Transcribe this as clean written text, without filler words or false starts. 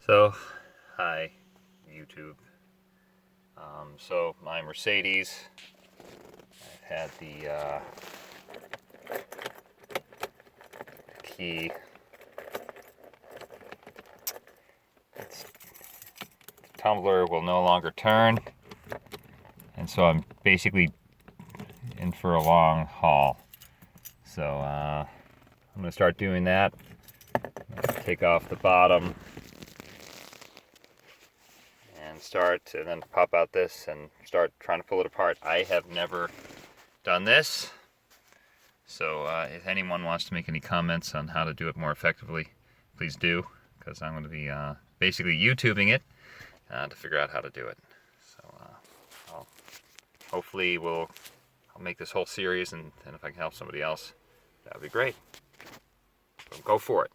So, hi, YouTube. So my Mercedes, I've had the key. The tumbler will no longer turn, and so I'm basically in for a long haul. So I'm going to start doing that. Take off the bottom and then pop out this and start trying to pull it apart. I have never done this, so if anyone wants to make any comments on how to do it more effectively, please do, because I'm going to be basically YouTubing it to figure out how to do it. So hopefully I'll make this whole series, and if I can help somebody else, that would be great. So go for it.